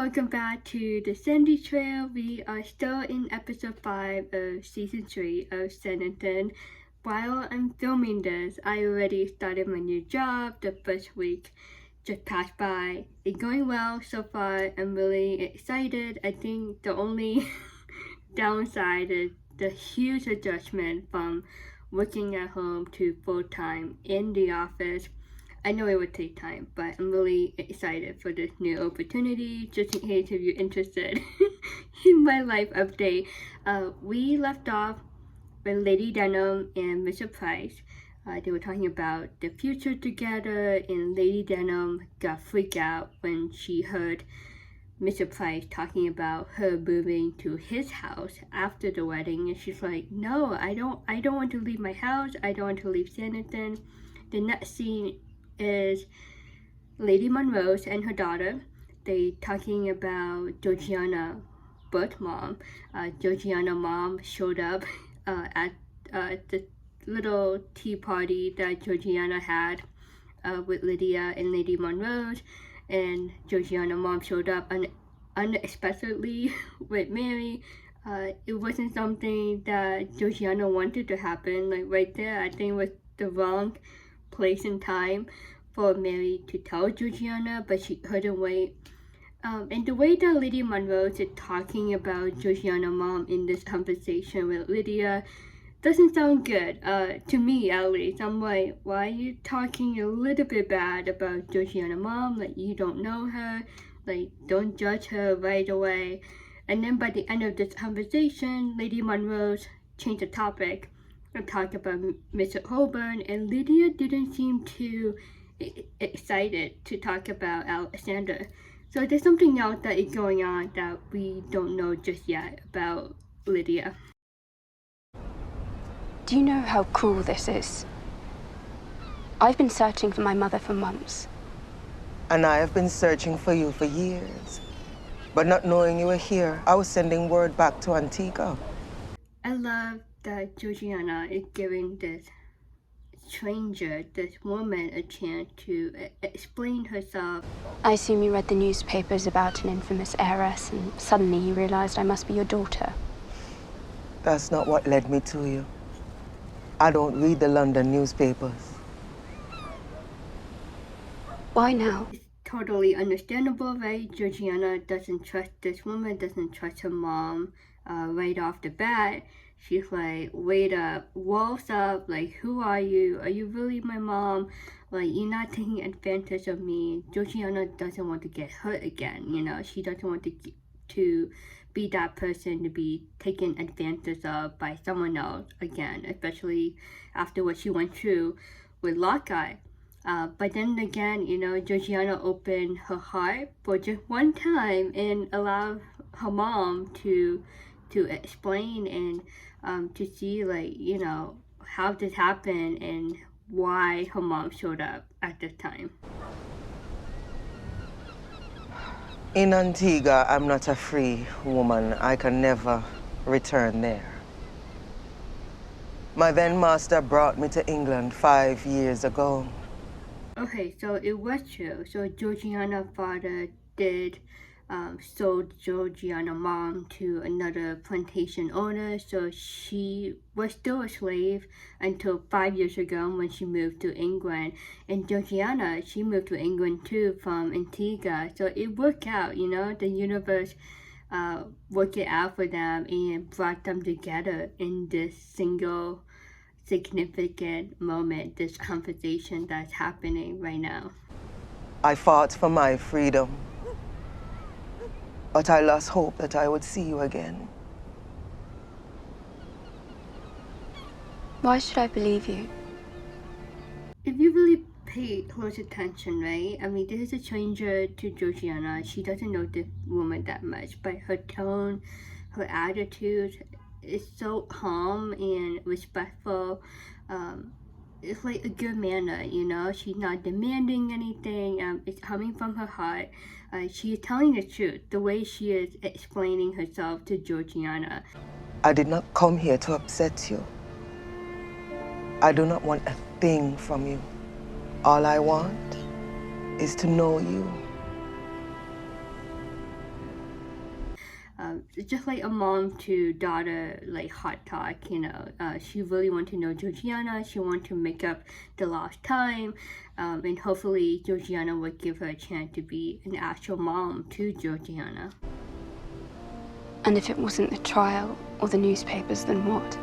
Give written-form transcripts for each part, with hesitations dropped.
welcome back to the Sandy Trail. We are still in episode 5 of season 3 of Sanditon. While I'm filming this, I already started my new job. The first week just passed by. It's going well so far. I'm really excited. I think the only downside is the huge adjustment from working at home to full-time in the office. I know it would take time, but I'm really excited for this new opportunity. Just in case if you're interested in my life update, we left off with Lady Denham and Mr. Price. They were talking about the future together, and Lady Denham got freaked out when she heard Mr. Price talking about her moving to his house after the wedding, and she's like, "No, I don't want to leave my house. I don't want to leave Sanditon." The next scene is Lady Monroe's and her daughter. They talking about Georgiana, birth mom. Georgiana mom showed up at the little tea party that Georgiana had with Lydia and Lady Monroe's, and Georgiana mom showed up unexpectedly with Mary. It wasn't something that Georgiana wanted to happen. Like right there, I think it was the wrong place and time for Mary to tell Georgiana, but she couldn't wait. And the way that Lady Monroe is talking about Georgiana mom in this conversation with Lydia doesn't sound good, to me at least. I'm like, why are you talking a little bit bad about Georgiana mom? Like, you don't know her, like, don't judge her right away. And then by the end of this conversation, Lady Monroe changed the topic and talked about Mr. Heybourne, and Lydia didn't seem too excited to talk about Alexander. So there's something else that is going on that we don't know just yet about Lydia. Do you know how cruel this is? I've been searching for my mother for months. And I have been searching for you for years. But not knowing you were here, I was sending word back to Antigua. I love that Georgiana is giving this stranger, this woman, a chance to explain herself. I assume you read the newspapers about an infamous heiress, and suddenly you realized I must be your daughter. That's not what led me to you. I don't read the London newspapers. Why now? It's totally understandable, right? Georgiana doesn't trust this woman, doesn't trust her mom right off the bat. She's like, wait up, walls up, like, who are you? Are you really my mom? Like, you're not taking advantage of me. Georgiana doesn't want to get hurt again, you know? She doesn't want to be that person to be taken advantage of by someone else again, especially after what she went through with Lockhart. But then again, you know, Georgiana opened her heart for just one time and allowed her mom to explain and to see, like, you know, how this happened and why her mom showed up at this time. In Antigua, I'm not a free woman. I can never return there. My then master brought me to England 5 years ago. Okay, so it was true. So Georgiana's father did sold Georgiana's mom to another plantation owner, so she was still a slave until 5 years ago when she moved to England. And Georgiana, she moved to England too from Antigua, so it worked out, you know, the universe worked it out for them and brought them together in this single significant moment, this conversation that's happening right now. I fought for my freedom, but I lost hope that I would see you again. Why should I believe you? If you really pay close attention, right? I mean, this is a stranger to Georgiana. She doesn't know this woman that much, but her tone, her attitude is so calm and respectful. It's like a good manner, you know? She's not demanding anything. It's coming from her heart. She is telling the truth, the way she is explaining herself to Georgiana. I did not come here to upset you. I do not want a thing from you. All I want is to know you. just like a mom to daughter like hot talk, she really want to know Georgiana. She want to make up the lost time, and hopefully Georgiana would give her a chance to be an actual mom to Georgiana. And if it wasn't the trial or the newspapers, then what?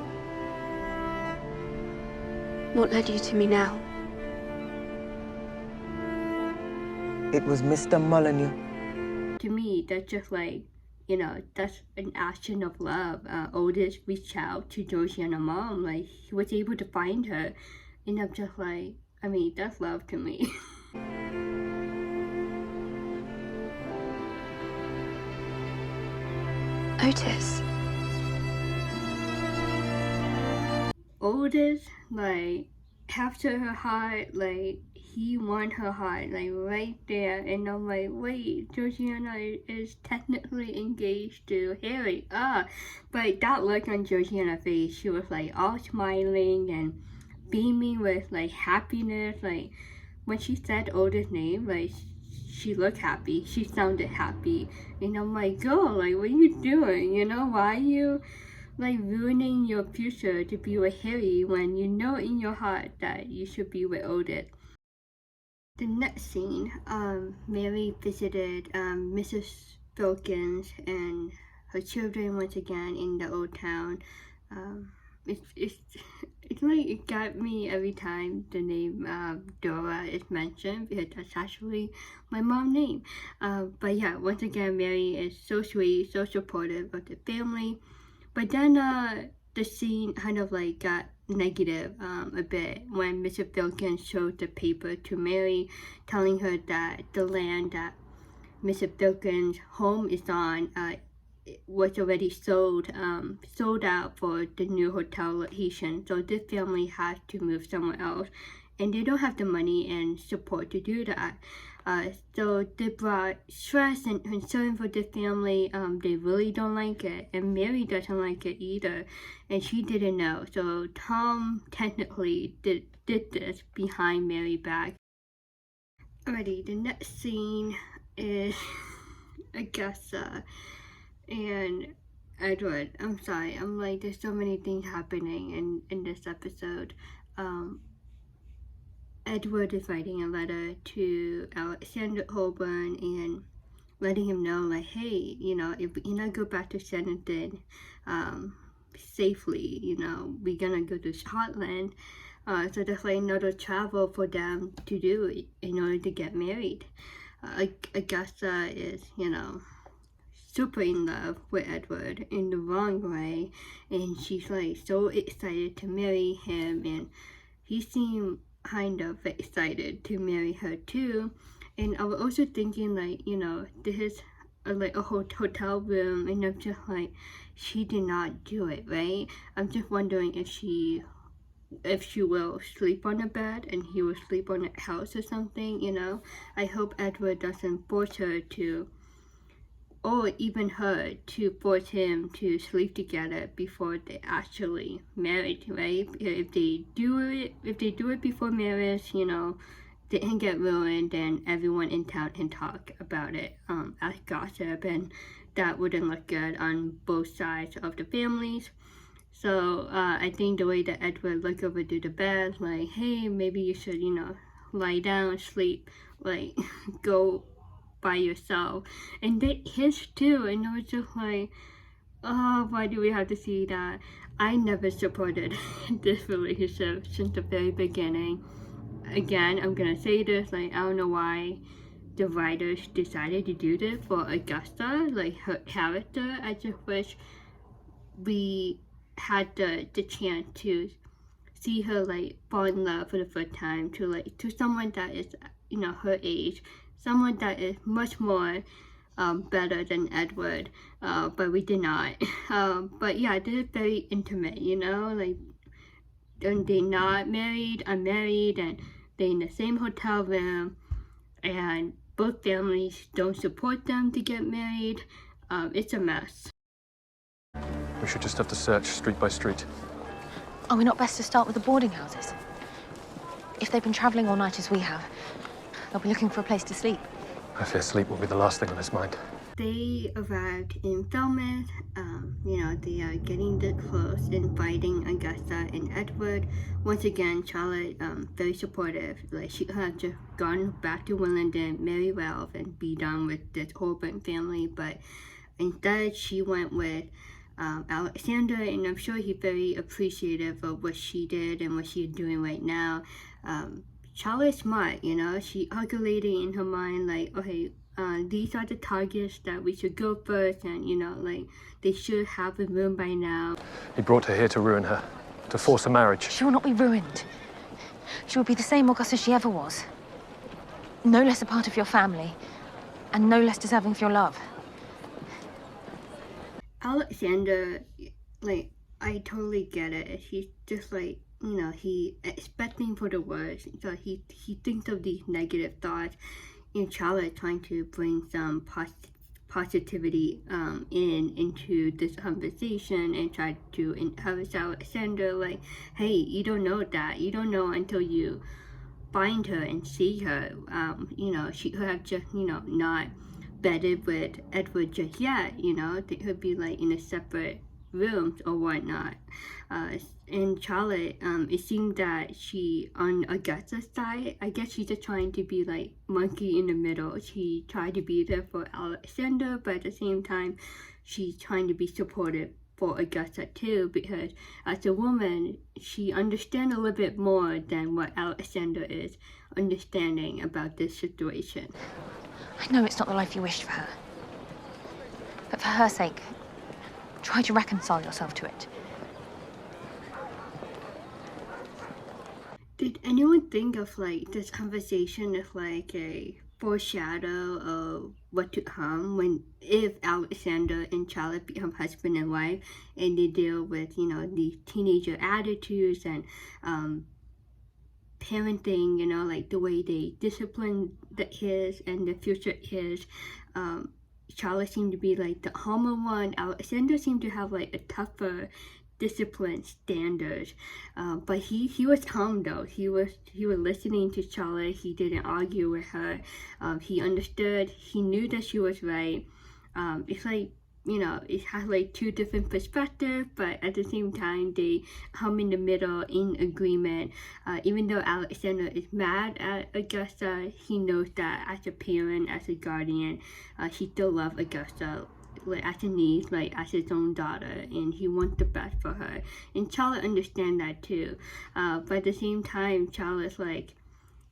What led you to me now? It was Mr. Molyneux. To me, that's just like, that's an action of love. Otis reached out to Georgiana's mom, like he was able to find her, and I'm just like, that's love to me. Otis. Otis, like, captured her heart, like, he won her heart, like, right there, and I'm like, wait, Georgiana is technically engaged to Harry, but that look on Georgiana's face, she was, like, all smiling and beaming with, like, happiness, like, when she said Otis' name, like, she looked happy, she sounded happy, and I'm like, girl, like, what are you doing, why are you like ruining your future to be with Harry when you know in your heart that you should be with Otis? The next scene, Mary visited Mrs. Wilkins and her children once again in the old town. It's like it got me every time the name Dora is mentioned, because that's actually my mom's name. But yeah, once again, Mary is so sweet, so supportive of the family. But then the scene kind of like got negative a bit when Mrs. Wilkins showed the paper to Mary, telling her that the land that Mrs. Wilkins' home is on was already sold out for the new hotel location. So this family has to move somewhere else, and they don't have the money and support to do that. So they brought stress and concern for the family. They really don't like it, and Mary doesn't like it either, and she didn't know. So Tom technically did this behind Mary's back. Alrighty, the next scene is Augusta and Edward. I'm sorry, I'm like, there's so many things happening in this episode. Edward is writing a letter to Alexander Heybourne and letting him know, like, hey, if we go back to Sanditon safely, we're gonna go to Scotland. So there's like another travel for them to do in order to get married. Augusta is, super in love with Edward in the wrong way, and she's like so excited to marry him, and he seemed kind of excited to marry her too. And I was also thinking, like, this is a hotel room, and I'm just like, she did not do it, right? I'm just wondering if she will sleep on a bed and he will sleep on a house or something. I hope Edward doesn't force her to, or even her to force him to sleep together before they actually married, right? If they do it before marriage, they can get ruined, and everyone in town can talk about it as gossip, and that wouldn't look good on both sides of the families. So I think the way that Edward looked over to the bed, like, hey, maybe you should, lie down, sleep, like, go by yourself, and they kissed too, and I was just like, oh, why do we have to see that? I never supported this relationship since the very beginning. Again, I'm gonna say this, like, I don't know why the writers decided to do this for Augusta, like her character. I just wish we had the chance to see her like fall in love for the first time to someone that is her age, someone that is much more better than Edward, but we did not. But yeah, this is very intimate, like they're not married, unmarried, and they're in the same hotel room, and both families don't support them to get married. It's a mess. We should just have to search street by street. Are we not best to start with the boarding houses? If they've been travelling all night as we have, they'll be looking for a place to sleep. I fear sleep will be the last thing on his mind. They arrived in Falmouth. They are getting this close, inviting Augusta and Edward. Once again, Charlotte, very supportive. Like, she could have just gone back to Willenden, marry Ralph, and be done with this Heybourne family, but instead she went with Alexander, and I'm sure he's very appreciative of what she did and what she's doing right now. Charlotte's smart, she calculated in her mind, like, okay, these are the targets that we should go first, and they should have a room by now. He brought her here to ruin her, to force a marriage. She will not be ruined. She will be the same Augusta she ever was. No less a part of your family, and no less deserving of your love. Alexander, like, I totally get it. He's just like, he expecting for the worst. So he thinks of these negative thoughts. And Charlotte trying to bring some positivity into this conversation and try to encourage Alexander, like, hey, you don't know that. You don't know until you find her and see her. She could have just, not bedded with Edward just yet, they could be like in a separate rooms or whatnot. And Charlotte, it seemed that she, on Augusta's side, I guess she's just trying to be like monkey in the middle. She tried to be there for Alexander, but at the same time, she's trying to be supportive for Augusta too, because as a woman, she understands a little bit more than what Alexander is understanding about this situation. I know it's not the life you wished for her. But for her sake, try to reconcile yourself to it. Did anyone think of like this conversation as like a foreshadow of what to come if Alexander and Charlotte become husband and wife, and they deal with these teenager attitudes and parenting, like the way they discipline the kids and the future kids. Charlotte seemed to be like the calmer one. Alexander seemed to have like a tougher discipline standards, but he was calm though. He was listening to Charlotte. He didn't argue with her. He understood. He knew that she was right. It's like, it has like two different perspectives, but at the same time they come in the middle in agreement. Even though Alexander is mad at Augusta, he knows that as a parent, as a guardian, he still loves Augusta as a niece, like as his own daughter, and he wants the best for her. And Charlotte understands that too. But at the same time, Charlotte's like,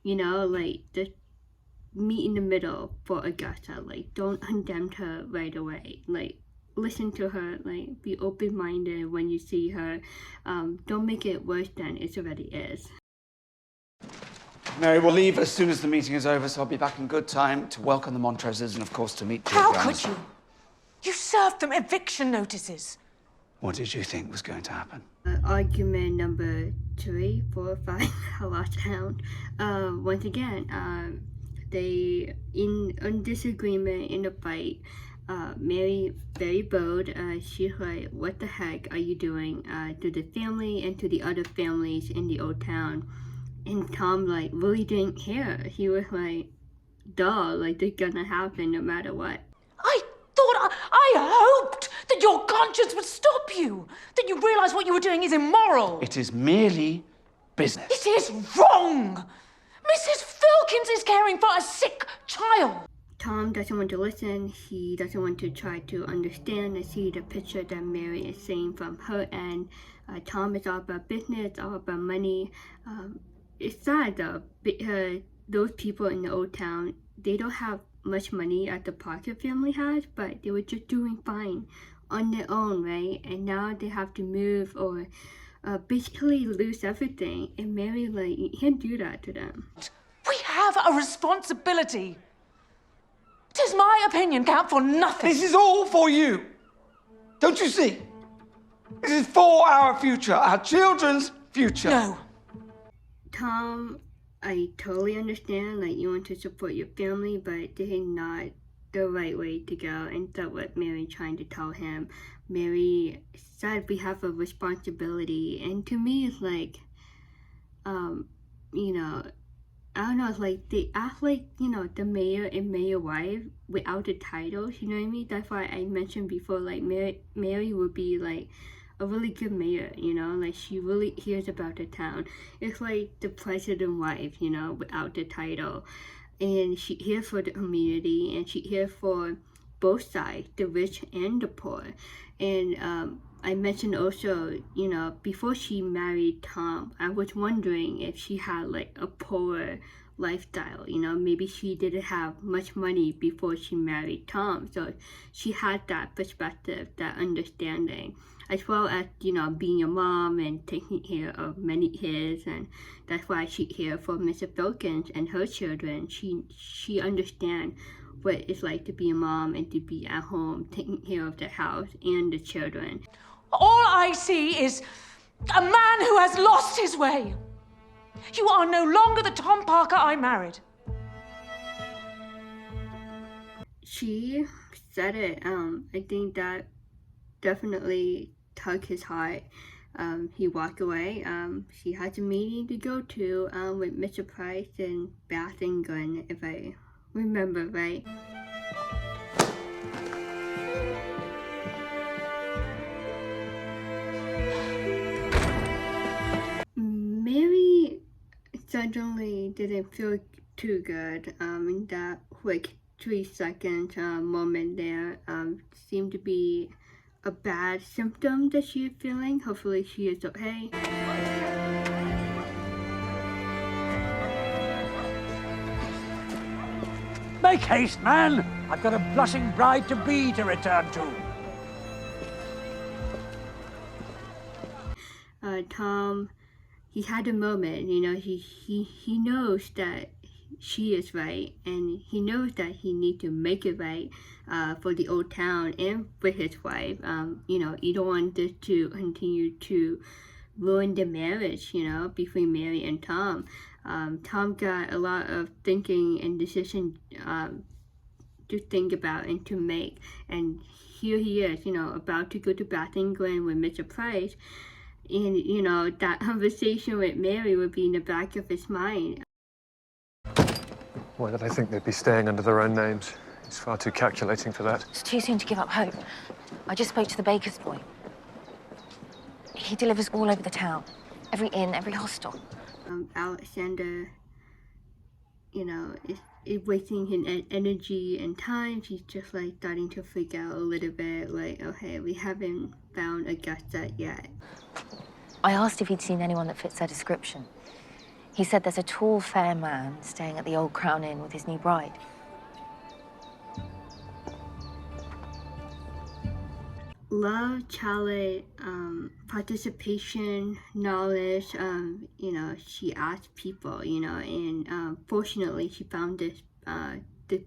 like just meet in the middle for Augusta. Like, don't condemn her right away. Like, listen to her. Like, be open-minded when you see her. Don't make it worse than it already is. Mary will leave as soon as the meeting is over, so I'll be back in good time to welcome the Montroses and, of course, to meet Georgiana. How could you? You served them eviction notices. What did you think was going to happen? Argument number 3, 4, 5, I lost count. Once again, they in disagreement in a fight. Mary, very bold, she's like, what the heck are you doing to the family and to the other families in the old town? And Tom, like, really didn't care. He was like, duh, like, it's gonna happen no matter what. I hoped that your conscience would stop you, that you realize what you were doing is immoral. It is merely business. It is wrong. Mrs. Filkins is caring for a sick child. Tom doesn't want to listen. He doesn't want to try to understand and see the picture that Mary is seeing from her end. Tom is all about business, all about money. It's sad though, because those people in the old town, they don't have much money as the Parker family has, but they were just doing fine on their own, right? And now they have to move or basically lose everything. And Mary, like, you can't do that to them. We have a responsibility. Does my opinion count for nothing? This is all for you. Don't you see? This is for our future, our children's future. No. Tom, I totally understand, like, you want to support your family, but this is not the right way to go. And that's what Mary trying to tell him. Mary said we have a responsibility, and to me it's like, I don't know, it's like they act like, you know, the mayor and mayor wife without the titles, you know what I mean? That's why I mentioned before, like, Mary would be like a really good mayor, you know, like she really hears about the town. It's like the president wife, you know, without the title. And she here for the community, and she here for both sides, the rich and the poor. And I mentioned also, you know, before she married Tom, I was wondering if she had like a poor lifestyle, you know, maybe she didn't have much money before she married Tom, so she had that perspective, that understanding, as well as, you know, being a mom and taking care of many kids. And that's why she here for Mrs. Wilkins and her children. She understands what it's like to be a mom and to be at home taking care of the house and the children. All I see is a man who has lost his way. You are no longer the Tom Parker I married. She said it. I think that definitely tugged his heart. He walked away. She had a meeting to go to with Mr. Price in Bath, England, if I remember right. Mary suddenly didn't feel too good in that quick 3-second moment there. Seemed to be a bad symptom that she's feeling. Hopefully she is okay. Make haste, man! I've got a blushing bride-to-be to return to. Tom, he had a moment, you know, he knows that she is right, and he knows that he needs to make it right for the old town and with his wife. You know, you don't want this to continue to ruin the marriage, you know, between Mary and Tom. Tom got a lot of thinking and decision to think about and to make, and here he is, you know, about to go to Bath, England with Mr. Price. And, you know, that conversation with Mary would be in the back of his mind. Why did I think they'd be staying under their own names? He's far too calculating for that. It's too soon to give up hope. I just spoke to the baker's boy. He delivers all over the town. Every inn, every hostel. Alexander, you know, is wasting his energy and time. She's just like starting to freak out a little bit, like, okay, we haven't found Augusta yet. I asked if he'd seen anyone that fits their description. He said there's a tall, fair man staying at the old Crown Inn with his new bride. Love, Charlotte, participation, knowledge, you know, she asked people, you know, and fortunately she found this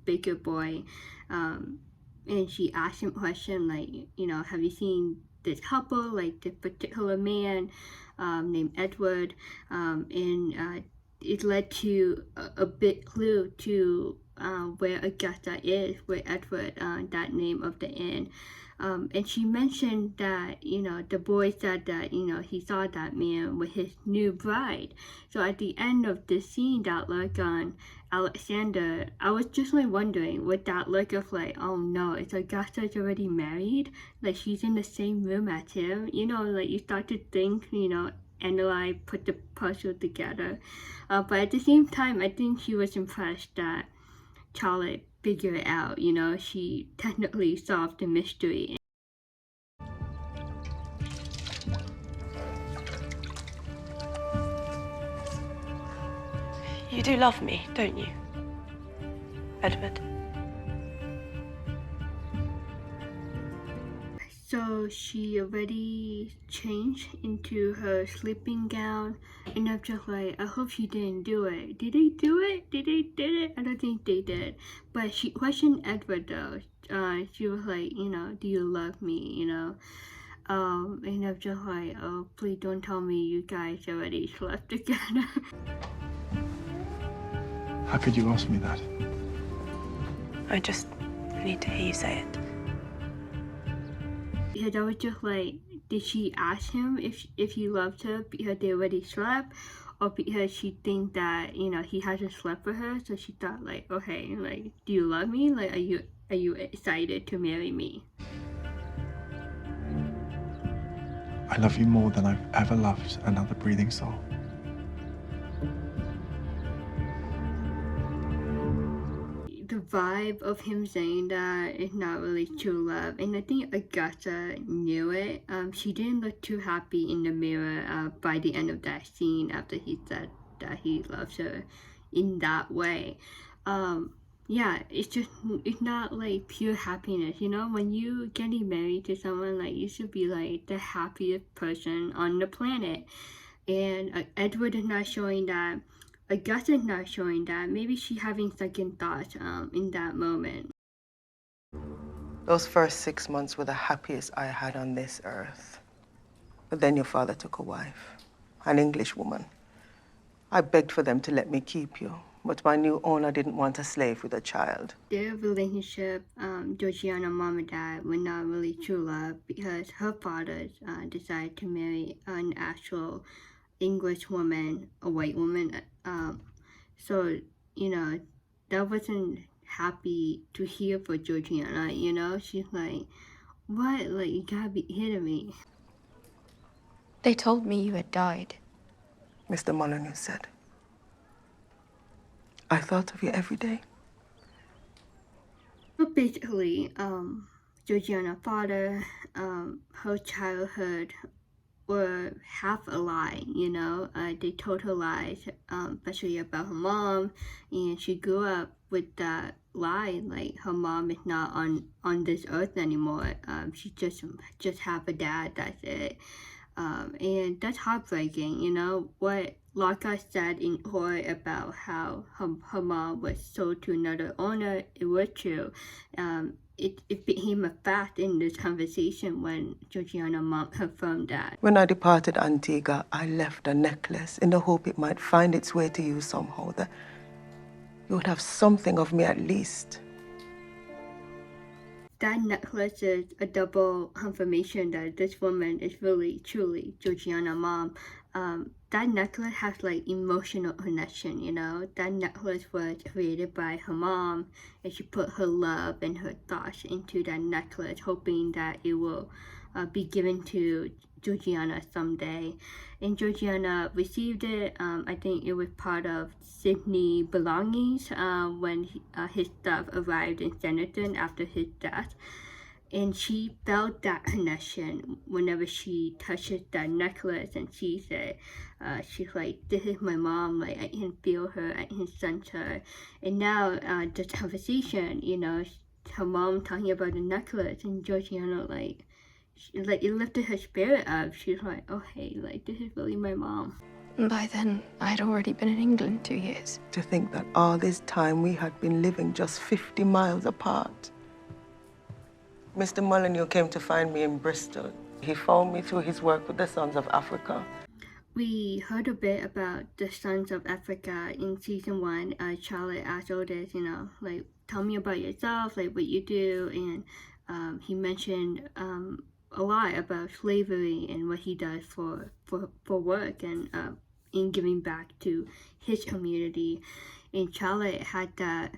baker boy, and she asked him question like, you know, have you seen this couple, like this particular man named Edward, and it led to a big clue to where Augusta is, where Edward, that name of the inn. And she mentioned that, you know, the boy said that, you know, he saw that man with his new bride. So at the end of the scene, that look on Alexander, I was just like wondering, would that look of like, oh no, is Augusta's already married? Like she's in the same room as him? You know, like you start to think, you know, analyze, put the puzzle together. But at the same time, I think she was impressed that Charlotte figure it out, you know, she technically solved the mystery. You do love me, don't you, Edward? So she already changed into her sleeping gown, and I'm just like, I hope she didn't do it. Did they do it? Did they did it? I don't think they did. But she questioned Edward though. She was like, you know, do you love me? You know, and I'm just like, oh, please don't tell me you guys already slept together. How could you ask me that? I just need to hear you say it. Because I was just like, did she ask him if he loved her because they already slept? or because she think that, you know, he hasn't slept with her, so she thought like, okay, like, do you love me? Like, are you excited to marry me? I love you more than I've ever loved another breathing soul. The vibe of him saying that is not really true love, and I think Augusta knew it. She didn't look too happy in the mirror by the end of that scene after he said that he loves her in that way. Yeah, it's not like pure happiness, you know. When you getting married to someone, like, you should be like the happiest person on the planet, and Edward is not showing that. Augusta's not showing that. Maybe she's having second thoughts in that moment. Those first 6 months were the happiest I had on this earth. But then your father took a wife, an English woman. I begged for them to let me keep you, but my new owner didn't want a slave with a child. Their relationship, Georgiana, mom and dad, were not really true love because her father decided to marry an actual English woman, a white woman. So, you know, that wasn't happy to hear for Georgiana, you know? She's like, what? Like, you gotta be kidding me. They told me you had died. Mr. Molyneux said, I thought of you every day. But basically, Georgiana's father, her childhood were half a lie, you know. They told her lies, especially about her mom, and she grew up with that lie, like her mom is not on this earth anymore. She just have a dad, that's it. And that's heartbreaking, you know. What Lockhart said in court about how her mom was sold to another owner, it was true. It became a fact in this conversation when Georgiana's mom confirmed that. When I departed Antigua, I left a necklace in the hope it might find its way to you somehow, that you would have something of me at least. That necklace is a double confirmation that this woman is really, truly Georgiana's mom. That necklace has like emotional connection, you know. That necklace was created by her mom, and she put her love and her thoughts into that necklace, hoping that it will be given to Georgiana someday. And Georgiana received it. I think it was part of Sydney's belongings when his stuff arrived in Sanditon after his death. And she felt that connection whenever she touches that necklace and sees it. She's like, this is my mom, like, I can feel her, I can sense her. And now this conversation, you know, her mom talking about the necklace, and Georgiana, like it lifted her spirit up. She's like, oh hey, like, this is really my mom. By then, I had already been in England 2 years. To think that all this time we had been living just 50 miles apart. Mr. Molyneux came to find me in Bristol. He found me through his work with the Sons of Africa. We heard a bit about the Sons of Africa in season 1. Charlotte asked Otis, you know, like, tell me about yourself, like what you do, and he mentioned a lot about slavery and what he does for work and in giving back to his community. And Charlotte had that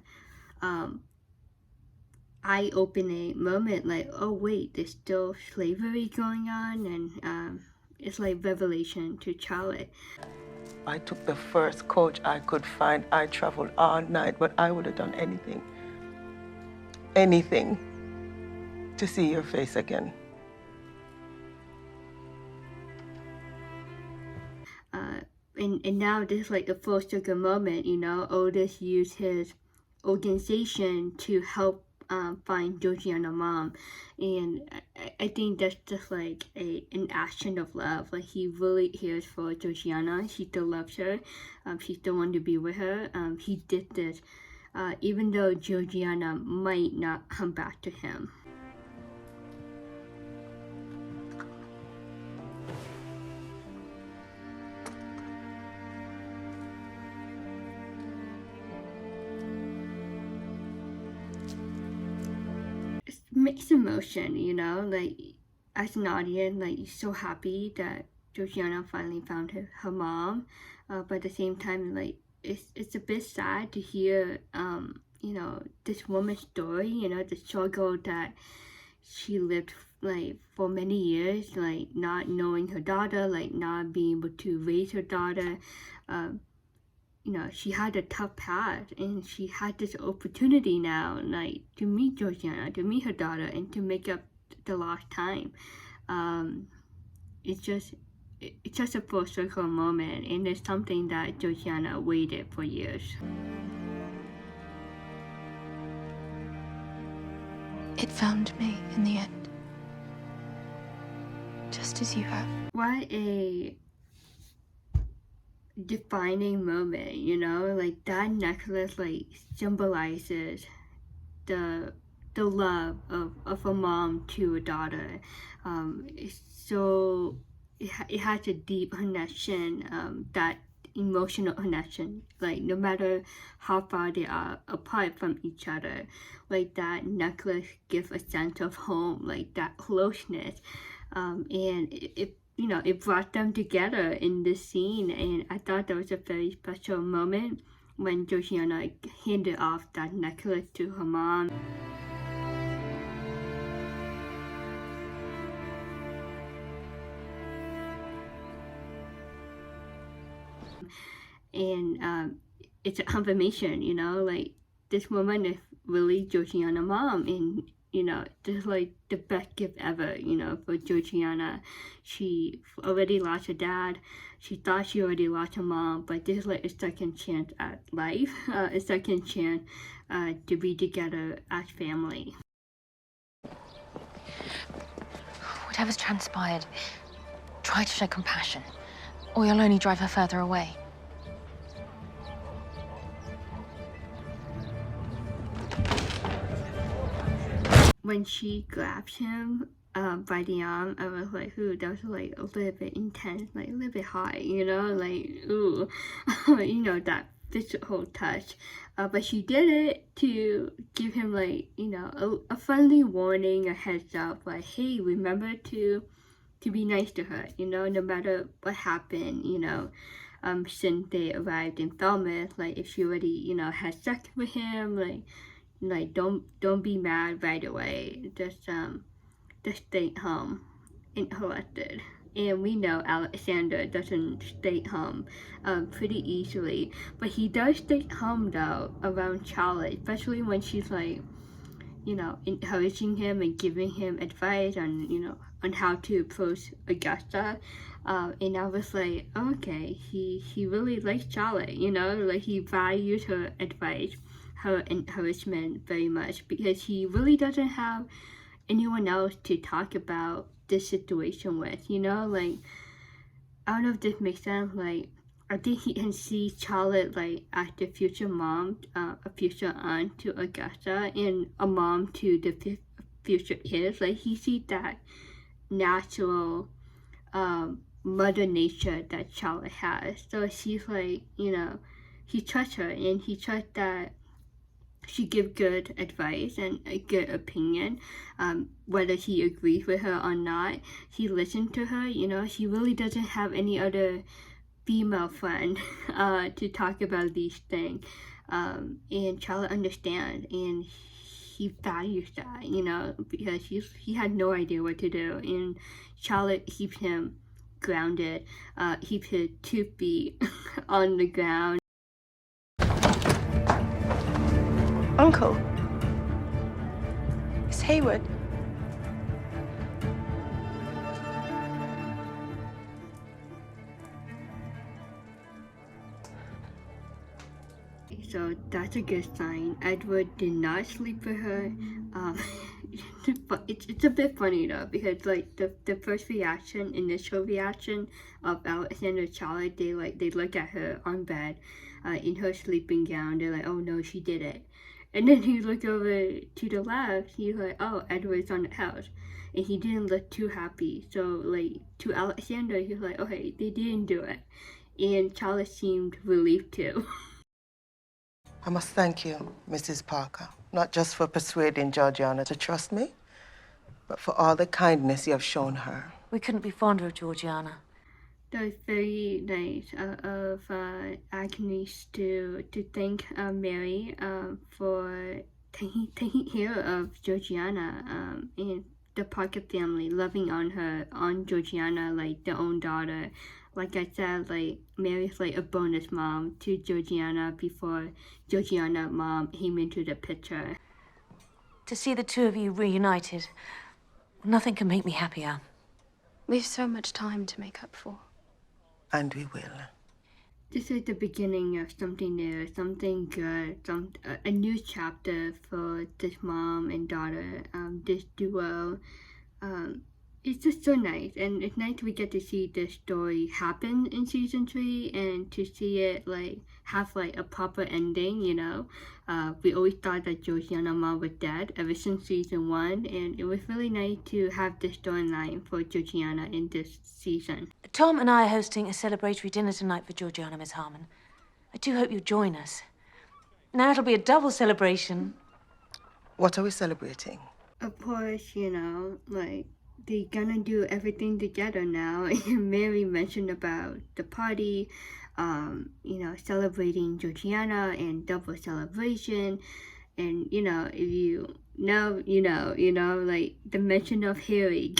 eye-opening moment, like, oh wait, there's still slavery going on, and it's like revelation to Charlotte. I took the first coach I could find. I traveled all night, but I would have done anything to see your face again. And now this is like a full circle moment, you know. Otis used his organization to help find Georgiana's mom, and I think that's just like an action of love. Like, he really cares for Georgiana. He still loves her. He still wants to be with her. He did this even though Georgiana might not come back to him. Mixed emotion, you know, like, as an audience, like, you're so happy that Georgiana finally found her mom, but at the same time, like, it's a bit sad to hear, you know, this woman's story, you know, the struggle that she lived, like, for many years, like, not knowing her daughter, like, not being able to raise her daughter. You know, she had a tough past, and she had this opportunity now, like, to meet Georgiana, to meet her daughter, and to make up the lost time. It's just a full circle moment, and it's something that Georgiana waited for years. It found me in the end, just as you have. What a defining moment, you know, like that necklace like symbolizes the love of a mom to a daughter. It has a deep connection, that emotional connection, like no matter how far they are apart from each other, like that necklace gives a sense of home, like that closeness, and it you know, it brought them together in this scene, and I thought that was a very special moment when Georgiana handed off that necklace to her mom. And it's a confirmation, you know, like this woman is really Georgiana's mom, and you know, this is like the best gift ever, you know, for Georgiana. She already lost her dad. She thought she already lost her mom, but this is like a second chance at life, a second chance to be together as family. Whatever's transpired, try to show compassion, or you'll only drive her further away. When she grabbed him by the arm, I was like, ooh, that was like a little bit intense, like a little bit high, you know, like, ooh, you know, that physical touch. But she did it to give him, like, you know, a friendly warning, a heads up, like, hey, remember to be nice to her, you know, no matter what happened, you know, since they arrived in Falmouth, like, if she already, you know, had sex with him, like don't be mad right away. Just stay home and collected. And we know Alexander doesn't stay home pretty easily, but he does stay home though around Charlotte, especially when she's like, you know, encouraging him and giving him advice on, you know, on how to approach Augusta. And I was like, okay, he really likes Charlotte, you know, like he values her advice, her encouragement very much, because he really doesn't have anyone else to talk about this situation with, you know, like, I don't know if this makes sense, like, I think he can see Charlotte, like, as the future mom, a future aunt to Augusta, and a mom to the future kids. Like, he sees that natural, mother nature that Charlotte has. So she's like, you know, he trusts her, and he trusts that she give good advice and a good opinion, whether he agrees with her or not. He listened to her, you know. She really doesn't have any other female friend to talk about these things, and Charlotte understands, and he values that, you know, because he had no idea what to do, and Charlotte keeps him grounded, keeps his 2 feet on the ground. Uncle, it's Heywood. So that's a good sign. Edward did not sleep with her. But it's a bit funny though, because like the first reaction, initial reaction of Alexander and Charlotte, they look at her on bed, in her sleeping gown. They're like, oh no, she did it. And then he looked over to the left, he's like, oh, Edward's on the couch. And he didn't look too happy. So, like, to Alexander, he's like, okay, they didn't do it. And Charlotte seemed relieved too. I must thank you, Mrs. Parker, not just for persuading Georgiana to trust me, but for all the kindness you have shown her. We couldn't be fonder of Georgiana. That was very nice of Agnes to thank Mary for taking care of Georgiana and the Parker family, loving on Georgiana like their own daughter. Like I said, like Mary's like a bonus mom to Georgiana before Georgiana mom came into the picture. To see the two of you reunited, nothing can make me happier. We've so much time to make up for. And we will. This is the beginning of something new, something good, a new chapter for this mom and daughter, this duo. It's just so nice, and it's nice we get to see this story happen in season 3 and to see it like have like a proper ending, you know. We always thought that Georgiana mom was dead ever since season 1, and it was really nice to have this storyline for Georgiana in this season. Tom and I are hosting a celebratory dinner tonight for Georgiana, Miss Harmon. I do hope you'll join us. Now it'll be a double celebration. What are we celebrating? Of course, you know, like they're gonna do everything together now. Mary mentioned about the party, you know, celebrating Georgiana and double celebration. And, you know, if you know, you know, like the mention of Harry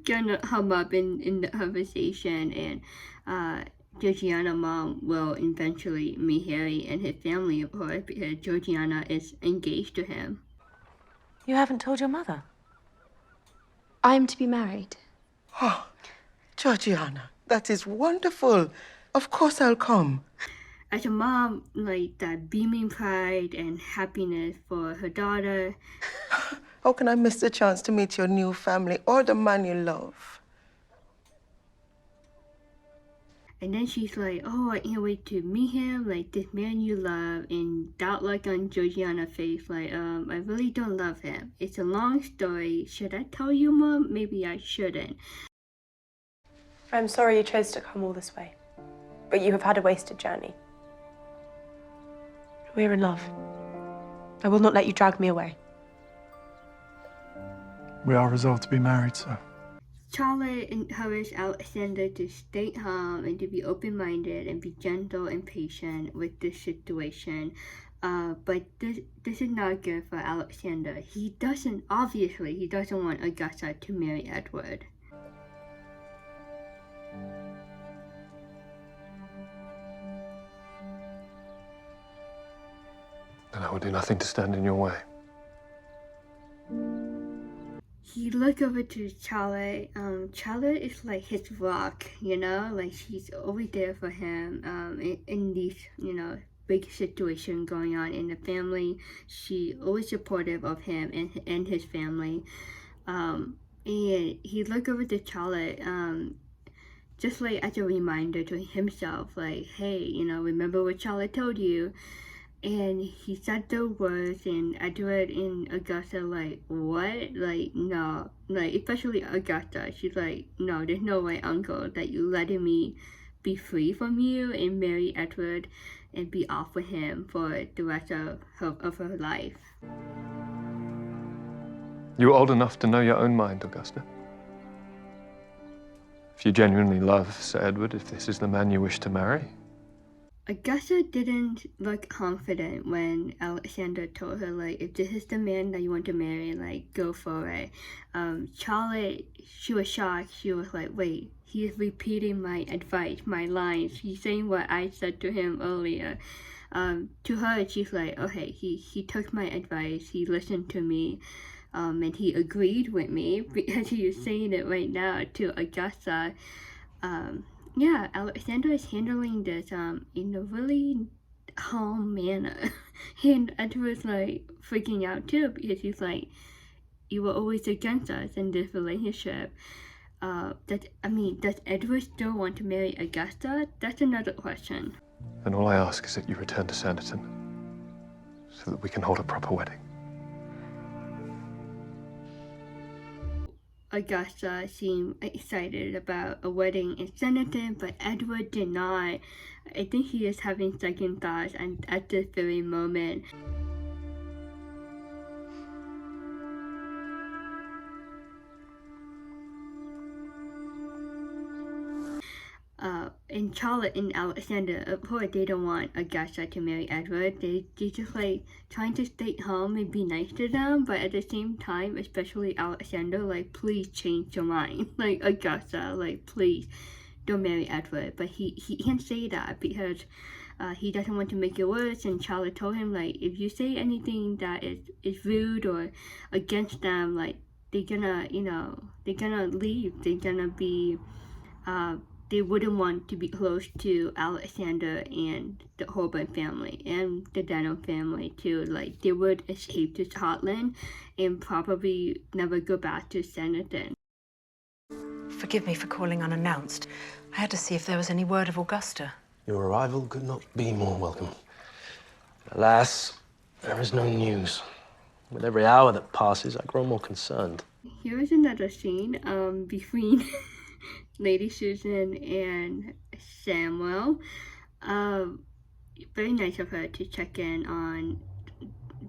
gonna come up in the conversation, and Georgiana mom will eventually meet Harry and his family, of course, because Georgiana is engaged to him. You haven't told your mother? I'm to be married. Oh, Georgiana, that is wonderful. Of course I'll come. As a mom, like that beaming pride and happiness for her daughter. How can I miss the chance to meet your new family or the man you love? And then she's like, oh, I can't wait to meet him, like this man you love, and doubt like on Georgiana's face, like, I really don't love him. It's a long story. Should I tell you, Mom? Maybe I shouldn't. I'm sorry you chose to come all this way, but you have had a wasted journey. We're in love. I will not let you drag me away. We are resolved to be married, sir. Charlotte encouraged Alexander to stay calm and to be open-minded and be gentle and patient with this situation. But this is not good for Alexander. He doesn't want Augusta to marry Edward. And I will do nothing to stand in your way. He looked over to Charlotte. Charlotte is like his rock, you know? Like, she's always there for him in these, you know, big situation going on in the family. She always supportive of him and his family. And he looked over to Charlotte, just like as a reminder to himself, like, hey, you know, remember what Charlotte told you? And he said the words, and Edward and Augusta like, what? Like, no. Like, especially Augusta. She's like, no, there's no way, uncle, that you letting me be free from you and marry Edward and be off with him for the rest of her life. You're old enough to know your own mind, Augusta. If you genuinely love Sir Edward, if this is the man you wish to marry. Augusta didn't look confident when Alexander told her, like, if this is the man that you want to marry, like, go for it. Charlotte, she was shocked. She was like, wait, he is repeating my advice, my lines. He's saying what I said to him earlier. To her, she's like, okay, he took my advice. He listened to me. And he agreed with me because he is saying it right now to Augusta. Yeah, Alexander is handling this in a really calm manner. And Edward's like freaking out too because he's like, you were always against us in this relationship. Does Edward still want to marry Augusta? That's another question. And all I ask is that you return to Sanditon so that we can hold a proper wedding. Augusta seemed excited about a wedding in Sanditon, but Edward did not. I think he is having second thoughts and at this very moment. and Charlotte and Alexander, of course, they don't want Augusta to marry Edward. They just like trying to stay home and be nice to them, but at the same time, especially Alexander, like, please change your mind. Like, Augusta, like, please don't marry Edward. But he can't say that because he doesn't want to make it worse. And Charlotte told him, like, if you say anything that is rude or against them, like, they're gonna, you know, they're gonna leave. They're gonna be, they wouldn't want to be close to Alexander and the Heybourne family and the Denham family too. Like, they would escape to Scotland and probably never go back to Sanditon. Forgive me for calling unannounced. I had to see if there was any word of Augusta. Your arrival could not be more welcome. Alas, there is no news. With every hour that passes, I grow more concerned. Here is another scene between Lady Susan and Samuel. Very nice of her to check in on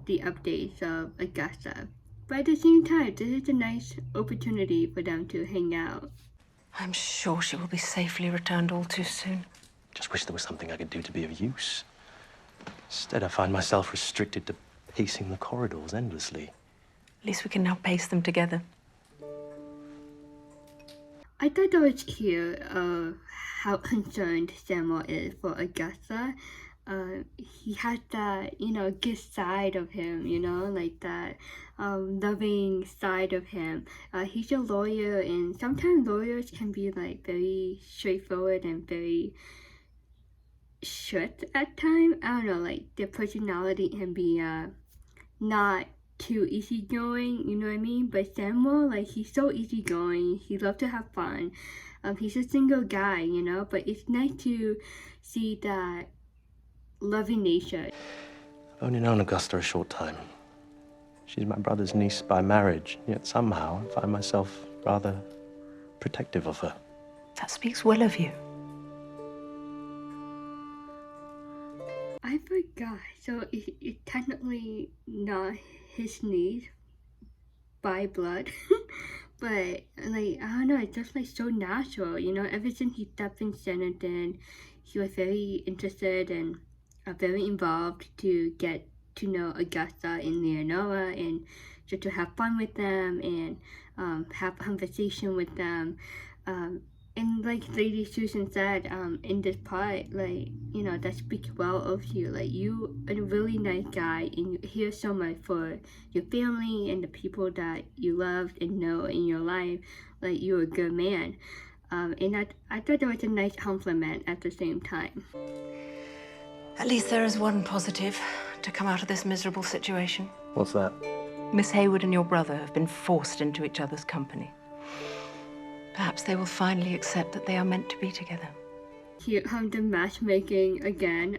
the updates of Augusta. But at the same time, this is a nice opportunity for them to hang out. I'm sure she will be safely returned all too soon. Just wish there was something I could do to be of use. Instead, I find myself restricted to pacing the corridors endlessly. At least we can now pace them together. I thought that was cute how concerned Samuel is for Augusta. He has that, you know, good side of him, you know, like that loving side of him. He's a lawyer, and sometimes lawyers can be like very straightforward and very short at times. I don't know, like their personality can be not too easygoing, you know what I mean? But Samuel, like, he's so easygoing. He loves to have fun. He's a single guy, you know, but it's nice to see that loving nature. I've only known Augusta a short time. She's my brother's niece by marriage, yet somehow I find myself rather protective of her. That speaks well of you. I forgot. So it's technically not his niece by blood, but like, I don't know, it's just like so natural, you know. Ever since he stepped in Sanditon, he was very interested and very involved to get to know Augusta and Leonora and just to have fun with them and have conversation with them. And like Lady Susan said in this part, like, you know, that speaks well of you. Like, you are a really nice guy and you hear so much for your family and the people that you loved and know in your life. Like, you're a good man. And I thought that was a nice compliment at the same time. At least there is one positive to come out of this miserable situation. What's that? Miss Heywood and your brother have been forced into each other's company. Perhaps they will finally accept that they are meant to be together. Here comes the matchmaking again.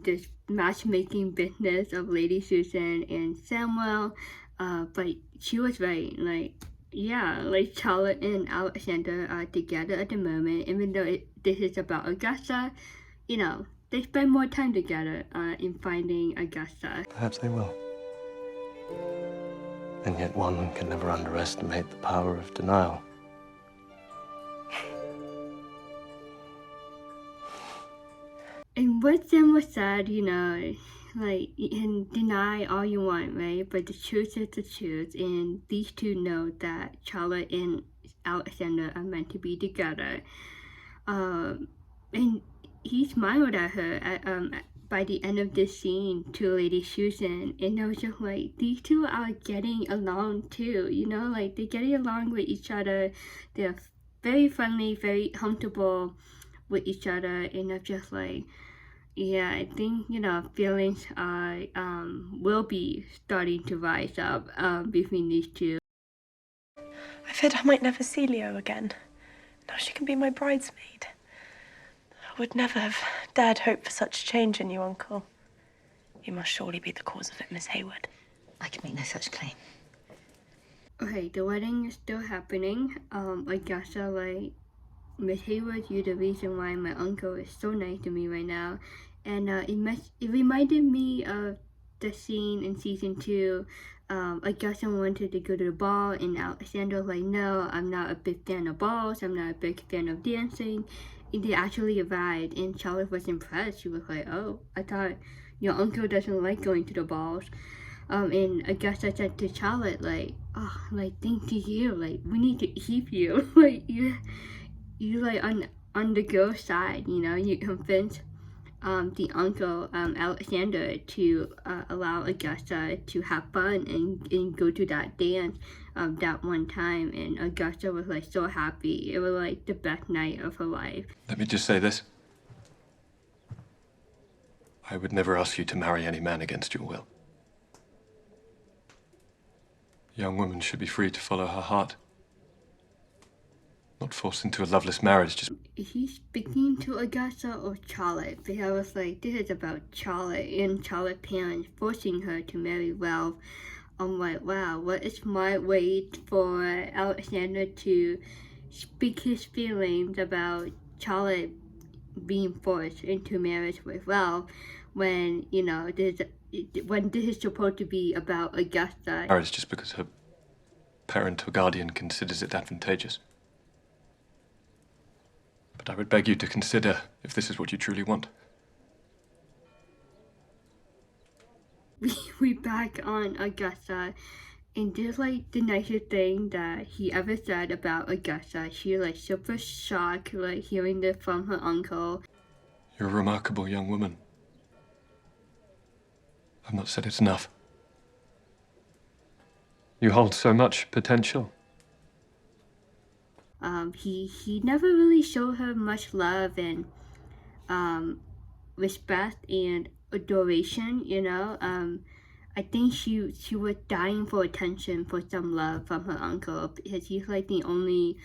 This matchmaking business of Lady Susan and Samuel. But she was right. Like, yeah, like Charlotte and Alexander are together at the moment. Even though this is about Augusta, you know, they spend more time together in finding Augusta. Perhaps they will. And yet one can never underestimate the power of denial. And what Samuel said, you know, like, you can deny all you want, right? But the truth is the truth. And these two know that Charlotte and Alexander are meant to be together. And he smiled at her by the end of this scene to Lady Susan. And I was just like, these two are getting along too, you know? Like, they're getting along with each other. They're very friendly, very comfortable with each other. And I'm just like, yeah, I think, you know, feelings are will be starting to rise up between these two. I feared I might never see Leo again. Now she can be my bridesmaid. I would never have dared hope for such change in you, Uncle. You must surely be the cause of it, Miss Heywood. I can make no such claim. Okay, the wedding is still happening. Augusta, like, Miss Heywood, you're the reason why my uncle is so nice to me right now. And it reminded me of the scene in season 2. Augusta wanted to go to the ball, and Alexander was like, no, I'm not a big fan of balls. I'm not a big fan of dancing. they actually arrived, and Charlotte was impressed. She was like, "Oh, I thought your uncle doesn't like going to the balls." And Augusta said to Charlotte, like, "Oh, like, thank you, like, we need to keep you." Like, you like on the girl side, you know, you convince the uncle, Alexander, to allow Augusta to have fun and go to that dance that one time. And Augusta was like so happy. It was like the best night of her life. Let me just say this. I would never ask you to marry any man against your will. A young woman should be free to follow her heart. Not forced into a loveless marriage, just... Is he speaking to Augusta or Charlotte? Because I was like, this is about Charlotte and Charlotte's parents forcing her to marry Ralph. I'm like, wow, what a smart way for Alexander to speak his feelings about Charlotte being forced into marriage with Ralph when, you know, when this is supposed to be about Augusta. Marriage just because her parent or guardian considers it advantageous. But I would beg you to consider if this is what you truly want. We back on Augusta, and just like the nicest thing that he ever said about Augusta. She like super shocked, like hearing this from her uncle. You're a remarkable young woman. I've not said it enough. You hold so much potential. He never really showed her much love and respect and adoration, you know. I think she was dying for attention, for some love from her uncle, because he's like the only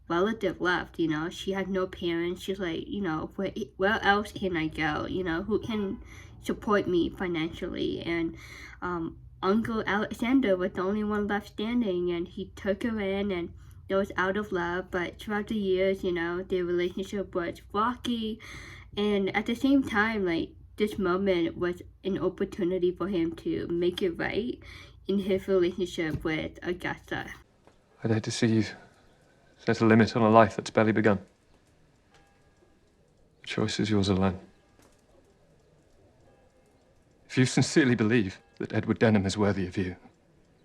relative left, you know. She had no parents. She's like, you know, where else can I go, you know, who can support me financially? And Uncle Alexander was the only one left standing, and he took her in, and it was out of love. But throughout the years, you know, their relationship was rocky, and at the same time, like, this moment was an opportunity for him to make it right in his relationship with Augusta. I'd hate to see you set a limit on a life that's barely begun. The choice is yours alone. If you sincerely believe that Edward Denham is worthy of you.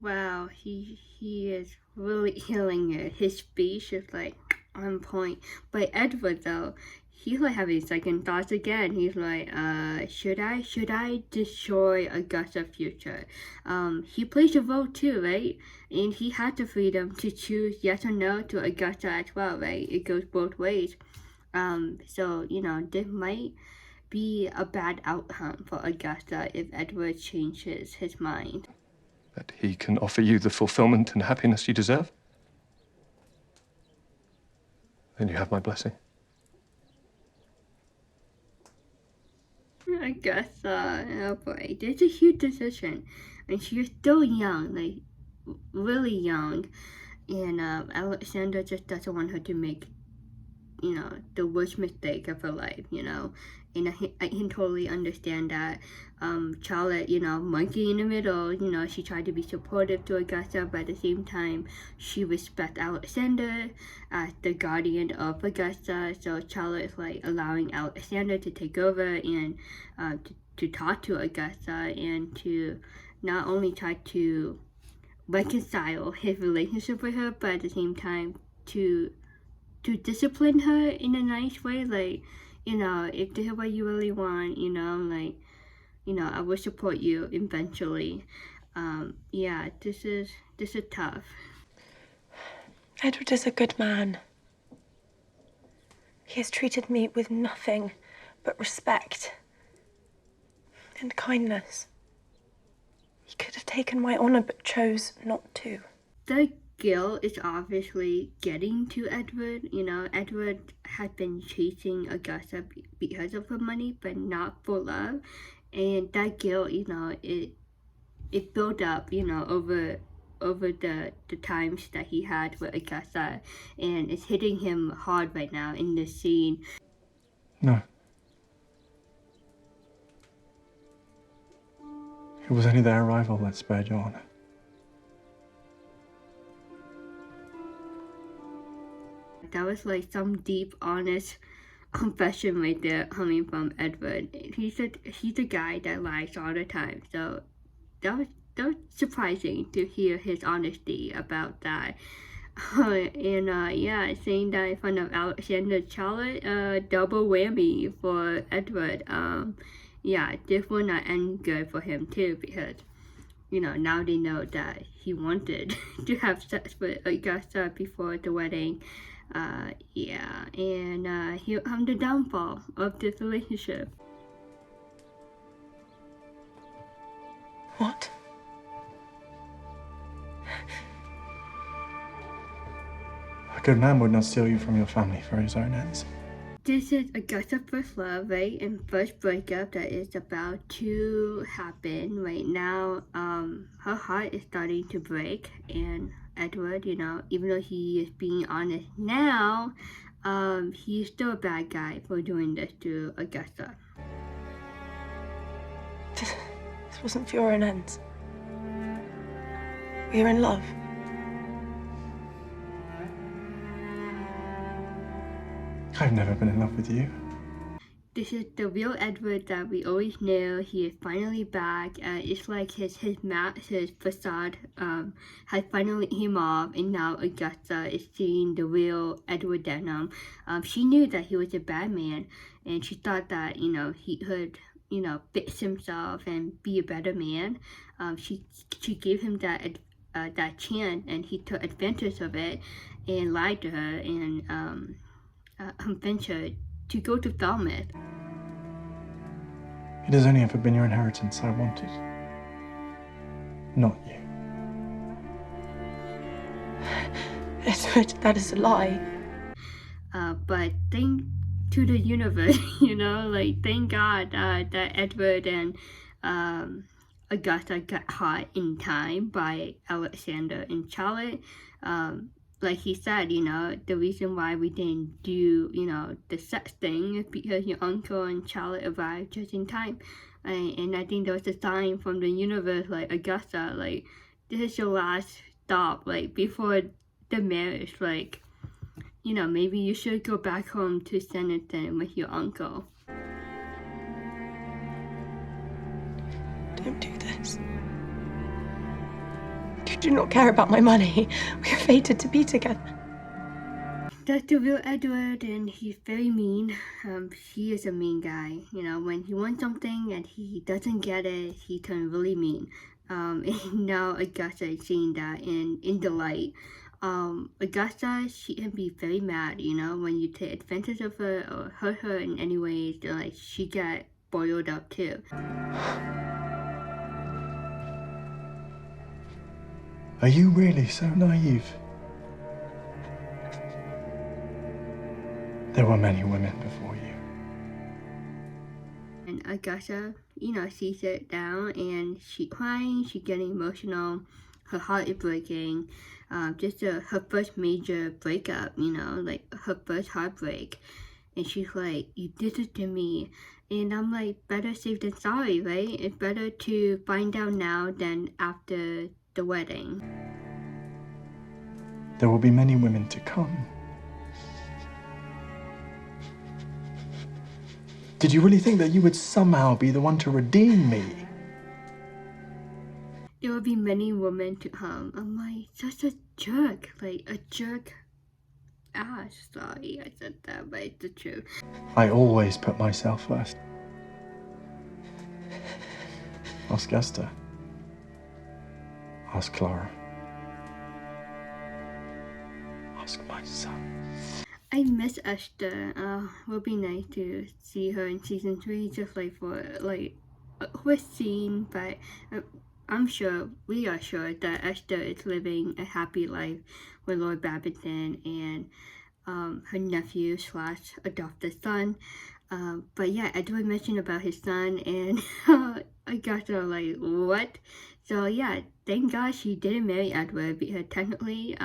Wow, he is really killing it. His speech is like on point. But Edward, though, he's like having second thoughts again. He's like, should I destroy Augusta's future? He plays a role too, right? And he had the freedom to choose yes or no to Augusta as well, right? It goes both ways. So, you know, this might be a bad outcome for Augusta if Edward changes his mind. That he can offer you the fulfillment and happiness you deserve? Then you have my blessing. Augusta, oh boy, there's a huge decision. And she's still young, like, really young. And Alexander just doesn't want her to make, you know, the worst mistake of her life, you know. And I can totally understand that. Charlotte, you know, monkey in the middle, you know, she tried to be supportive to Augusta, but at the same time, she respects Alexander as the guardian of Augusta. So Charlotte is like allowing Alexander to take over and to talk to Augusta and to not only try to reconcile his relationship with her, but at the same time to discipline her in a nice way, like, you know, if this is what you really want, you know, like, you know, I will support you eventually. Yeah, this is tough. Edward is a good man. He has treated me with nothing but respect and kindness. He could have taken my honor but chose not to. The guilt is obviously getting to Edward. You know, Edward had been chasing Augusta because of her money, but not for love. And that guilt, you know, it built up, you know, over the times that he had with Augusta, and it's hitting him hard right now in this scene. No. It was only their arrival that spared your honor. That was like some deep, honest confession right there coming from Edward. He's a guy that lies all the time, so that was surprising to hear his honesty about that. Yeah, saying that in front of Alexander and Charlotte, double whammy for Edward. Yeah, this will not end good for him too, because now they know that he wanted to have sex with Augusta before the wedding. Yeah, and here comes the downfall of this relationship. What? A good man would not steal you from your family for his own ends. This is Augusta's first love, right? And first breakup that is about to happen right now. Her heart is starting to break, and Edward, even though he is being honest now, he's still a bad guy for doing this to Augusta. This wasn't for your own ends. We were in love. I've never been in love with you. This is the real Edward that we always knew. He is finally back. It's like his facade has finally came off, and now Augusta is seeing the real Edward Denham. She knew that he was a bad man, and she thought that he could fix himself and be a better man. She gave him that chance, and he took advantage of it and lied to her and convinced her to go to Falmouth. It has only ever been your inheritance I wanted. Not you. Edward, that is a lie. But thank to the universe, thank God that Edward and Augusta got caught in time by Alexander and Charlotte. Like he said, the reason why we didn't do, the sex thing is because your uncle and Charlotte arrived just in time. And I think there was a sign from the universe, like, Augusta, like, this is your last stop, like, before the marriage, like, maybe you should go back home to Sanditon with your uncle. Don't do this. You do not care about my money. We are fated to be together. That's the real Edward, and he's very mean. He is a mean guy. When he wants something and he doesn't get it, he turns really mean. And now Augusta is seeing that in the light. Augusta, she can be very mad, when you take advantage of her or hurt her in any ways, like, she get boiled up too. Are you really so naive? There were many women before you. And Augusta, she sat down and she crying, she getting emotional, her heart is breaking. Just her first major breakup, like her first heartbreak. And she's like, you did it to me. And I'm like, better safe than sorry, right? It's better to find out now than after the wedding. There will be many women to come. Did you really think that you would somehow be the one to redeem me? There will be many women to come. I'm like, such a jerk. Like, a jerk. Sorry I said that, but it's the truth. I always put myself first. Ask Esther. Ask Clara. Ask my son. I miss Esther. Will be nice to see her in season 3, just like for a quick scene, but we are sure that Esther is living a happy life with Lord Babington and her nephew / adopted son. But yeah, Edward mentioned about his son, and I got to like, what? So yeah, thank God she didn't marry Edward, because technically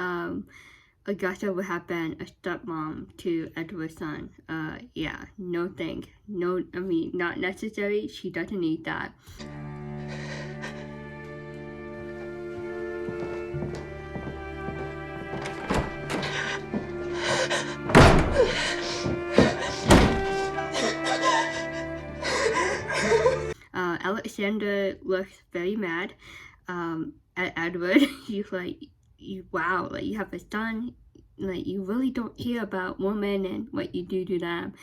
Augusta would have been a stepmom to Edward's son. Yeah, no thank. No, I mean, not necessary. She doesn't need that. Alexander looks very mad at Edward. He's like, wow, like you have a son, like you really don't care about women and what you do to them.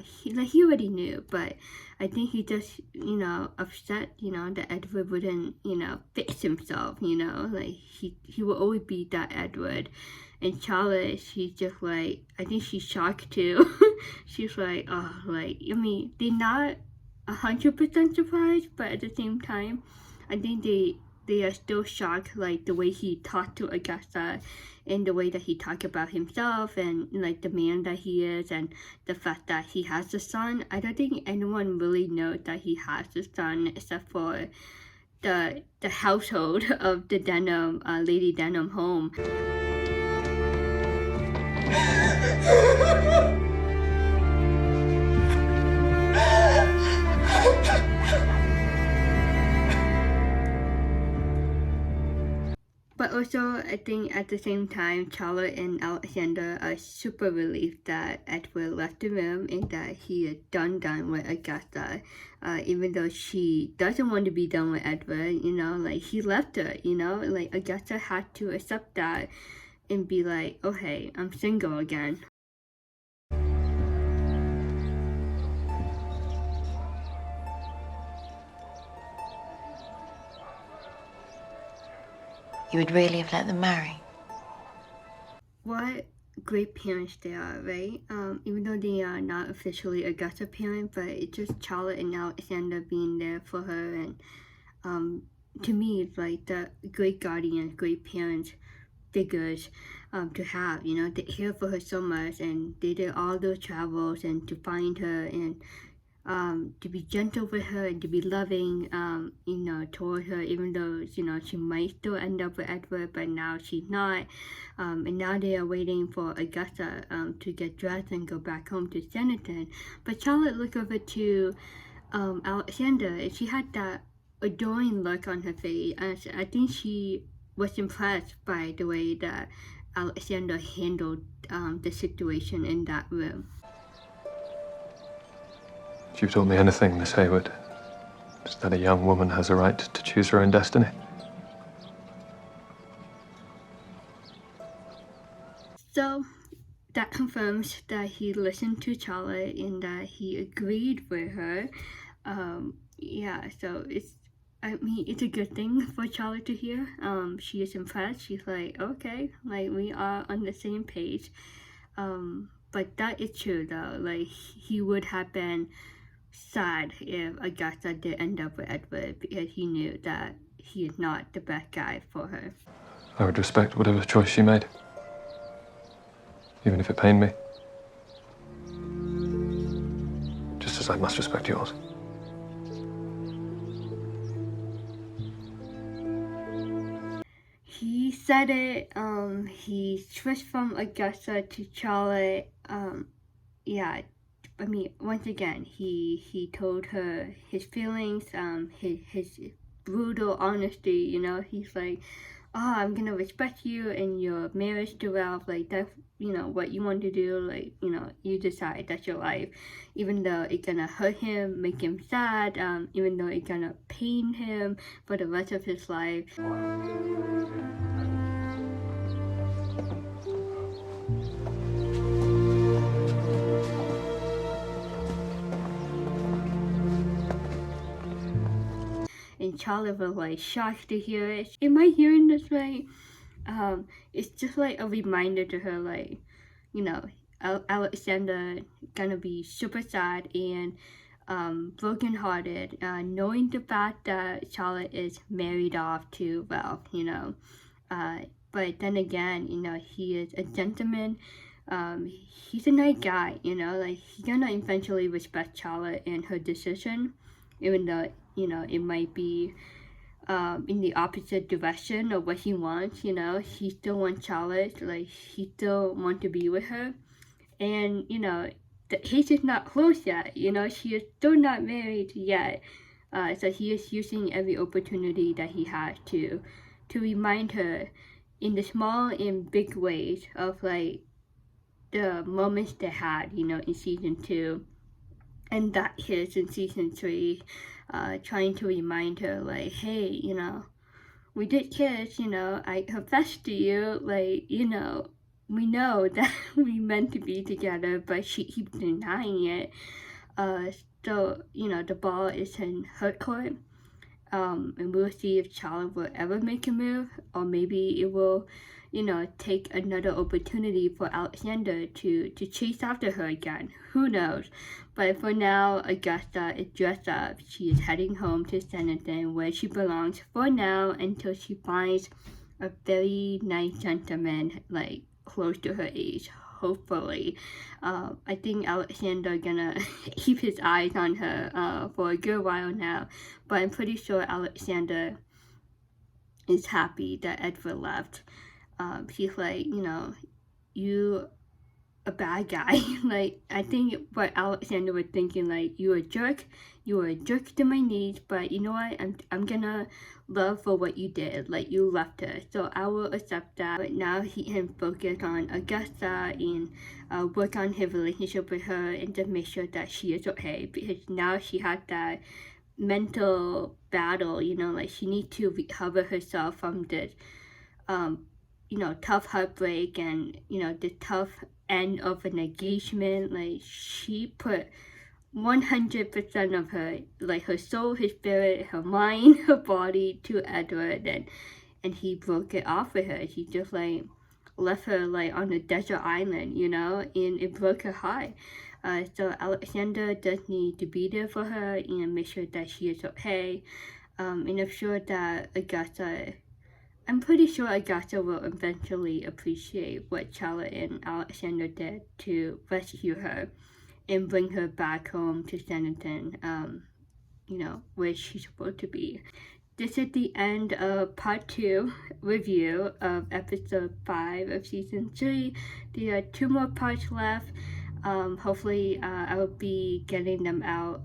He already knew, but I think he just, upset, that Edward wouldn't, fix himself, like he will always be that Edward. And Charlotte, she's just like, I think she's shocked too. She's like, oh, like, I mean, they're not 100% surprised, but at the same time, I think they are still shocked, like the way he talked to Augusta and the way that he talked about himself and like the man that he is and the fact that he has a son. I don't think anyone really knows that he has a son except for the household of the Denham, Lady Denham home. But also, I think at the same time, Charlotte and Alexander are super relieved that Edward left the room and that he is done with Augusta. Even though she doesn't want to be done with Edward, like he left her, like Augusta had to accept that and be like, okay, I'm single again. You would really have let them marry? What great parents they are, right? Even though they are not officially Augusta's parents, but it's just Charlotte and Alexander being there for her, and to me, it's like the great guardians, great parents figures to have. They care for her so much, and they did all those travels and to find her and to be gentle with her and to be loving, toward her, even though, she might still end up with Edward, but now she's not. And now they are waiting for Augusta to get dressed and go back home to Sanditon. But Charlotte looked over to Alexander, and she had that adoring look on her face. I think she was impressed by the way that Alexander handled the situation in that room. If you've taught me anything, Miss Hayward, it's that a young woman has a right to choose her own destiny. So that confirms that he listened to Charlotte and that he agreed with her. So it's a good thing for Charlotte to hear. She is impressed. She's like, okay, like we are on the same page. But that is true though. Like he would have been sad if Augusta did end up with Edward because he knew that he is not the best guy for her. I would respect whatever choice she made, even if it pained me. Just as I must respect yours. He said it, he switched from Augusta to Charlotte. Once again, he told her his feelings, his brutal honesty, he's like, oh, I'm gonna respect you and your marriage to Ralph, like that's, what you want to do, like, you decide, that's your life. Even though it's gonna hurt him, make him sad, even though it's gonna pain him for the rest of his life. And Charlotte was like shocked to hear it. Am I hearing this right? It's just like a reminder to her, like, Alexander gonna be super sad and brokenhearted, knowing the fact that Charlotte is married off to Ralph, but then again, he is a gentleman. He's a nice guy, like he's gonna eventually respect Charlotte and her decision, even though it might be in the opposite direction of what he wants. He still wants Charlotte, like he still wants to be with her, and the case is not closed yet. She is still not married yet, so he is using every opportunity that he has to remind her in the small and big ways of like the moments they had, in season 2. And that is in season 3. trying to remind her, like, hey, you know, we did kiss, you know, I confessed to you, like, you know, we know that we meant to be together, but she keeps denying it. So, you know, the ball is in her court. And we'll see if Charlotte will ever make a move, or maybe it will, you know, take another opportunity for Alexander to chase after her again. Who knows? But for now, Augusta is dressed up. She is heading home to Sanditon, where she belongs for now, until she finds a very nice gentleman, like, close to her age. Hopefully. I think Alexander gonna keep his eyes on her for a good while now, but I'm pretty sure Alexander is happy that Edward left. He's like, you know, you a bad guy. Like, I think what Alexander was thinking, like, you were a jerk to my niece, but you know what, I'm gonna love for what you did, like, you left her, so I will accept that. But now he can focus on Augusta and work on his relationship with her and just make sure that she is okay, because now she had that mental battle, you know, like, she needs to recover herself from this you know, tough heartbreak and, you know, the tough end of an engagement. Like, she put 100% of her, like, her soul, her spirit, her mind, her body to Edward, and he broke it off with her. He just, like, left her, like, on a desert island, you know, and it broke her heart. So Alexander does need to be there for her and make sure that she is okay. And I'm sure that I'm pretty sure Augusta will eventually appreciate what Charlotte and Alexander did to rescue her and bring her back home to Sanditon, you know, where she's supposed to be. This is the end of part 2 review of episode 5 of season 3. There are 2 more parts left. Hopefully I will be getting them out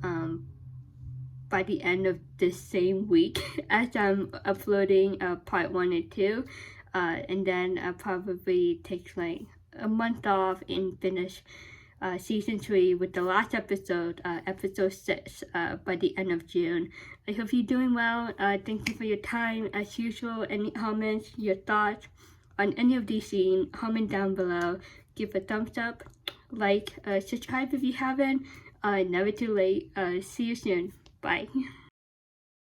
by the end of the same week as I'm uploading part 1 and 2. And then I'll probably take like a month off and finish season 3 with the last episode, episode 6, by the end of June. I hope you're doing well. Thank you for your time. As usual, any comments, your thoughts on any of these scenes, comment down below. Give a thumbs up, like, subscribe if you haven't. Never too late. See you soon. Bye.